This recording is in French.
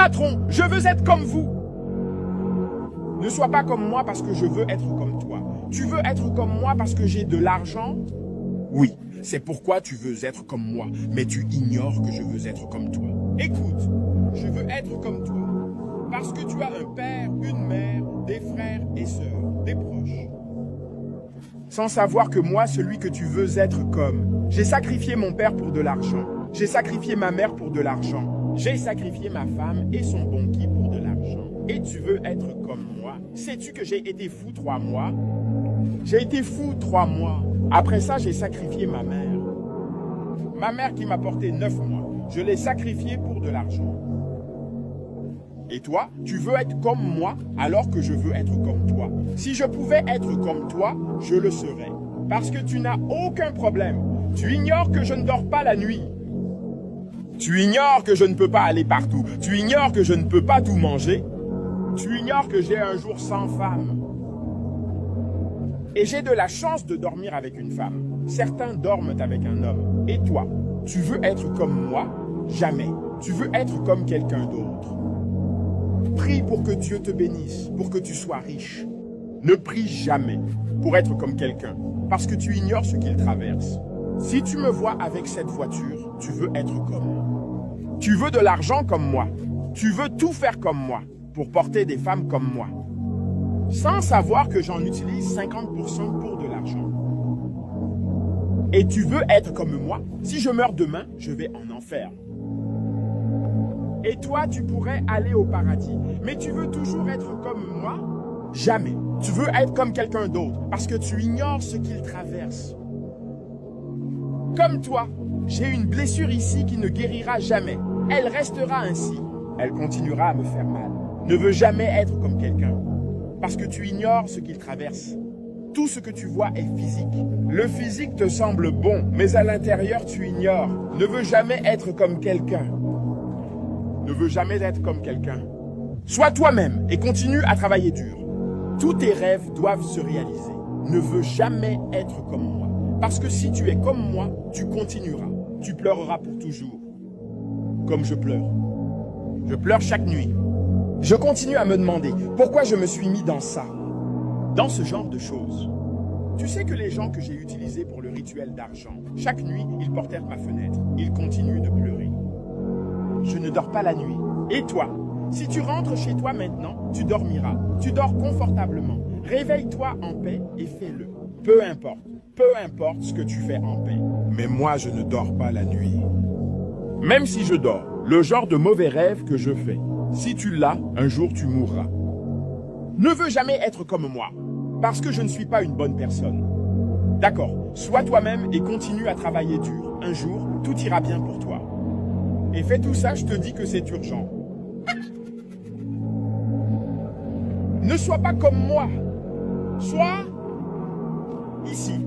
Patron, je veux être comme vous. Ne sois pas comme moi parce que je veux être comme toi. Tu veux être comme moi parce que j'ai de l'argent? Oui, c'est pourquoi tu veux être comme moi, mais tu ignores que je veux être comme toi. Écoute, je veux être comme toi parce que tu as un père, une mère, des frères et sœurs, des proches. Sans savoir que moi, celui que tu veux être comme, j'ai sacrifié mon père pour de l'argent. J'ai sacrifié ma mère pour de l'argent. J'ai sacrifié ma femme et son banquier pour de l'argent. Et tu veux être comme moi? Sais-tu que j'ai été fou 3 mois? J'ai été fou 3 mois. Après ça, j'ai sacrifié ma mère. Ma mère qui m'a porté 9 mois. Je l'ai sacrifiée pour de l'argent. Et toi, tu veux être comme moi alors que je veux être comme toi. Si je pouvais être comme toi, je le serais. Parce que tu n'as aucun problème. Tu ignores que je ne dors pas la nuit. Tu ignores que je ne peux pas aller partout. Tu ignores que je ne peux pas tout manger. Tu ignores que j'ai un jour sans femme. Et j'ai de la chance de dormir avec une femme. Certains dorment avec un homme. Et toi, tu veux être comme moi? Jamais. Tu veux être comme quelqu'un d'autre. Prie pour que Dieu te bénisse, pour que tu sois riche. Ne prie jamais pour être comme quelqu'un, parce que tu ignores ce qu'il traverse. Si tu me vois avec cette voiture, tu veux être comme moi. Tu veux de l'argent comme moi. Tu veux tout faire comme moi, pour porter des femmes comme moi. Sans savoir que j'en utilise 50% pour de l'argent. Et tu veux être comme moi? Si je meurs demain, je vais en enfer. Et toi, tu pourrais aller au paradis. Mais tu veux toujours être comme moi? Jamais. Tu veux être comme quelqu'un d'autre parce que tu ignores ce qu'il traverse. Comme toi, j'ai une blessure ici qui ne guérira jamais. Elle restera ainsi. Elle continuera à me faire mal. Ne veux jamais être comme quelqu'un parce que tu ignores ce qu'il traverse. Tout ce que tu vois est physique. Le physique te semble bon, mais à l'intérieur, tu ignores. Ne veux jamais être comme quelqu'un. Ne veux jamais être comme quelqu'un. Sois toi-même et continue à travailler dur. Tous tes rêves doivent se réaliser. Ne veux jamais être comme moi. Parce que si tu es comme moi, tu continueras. Tu pleureras pour toujours. Comme je pleure. Je pleure chaque nuit. Je continue à me demander pourquoi je me suis mis dans ça. Dans ce genre de choses. Tu sais que les gens que j'ai utilisés pour le rituel d'argent, chaque nuit, ils portèrent ma fenêtre. Ils continuent de pleurer. Je ne dors pas la nuit. Et toi? Si tu rentres chez toi maintenant, tu dormiras. Tu dors confortablement. Réveille-toi en paix et fais-le. Peu importe ce que tu fais en paix. Mais moi, je ne dors pas la nuit. Même si je dors, le genre de mauvais rêve que je fais, si tu l'as, un jour tu mourras. Ne veux jamais être comme moi, parce que je ne suis pas une bonne personne. D'accord, sois toi-même et continue à travailler dur. Un jour, tout ira bien pour toi. Et fais tout ça, je te dis que c'est urgent. Ne sois pas comme moi. Sois ici.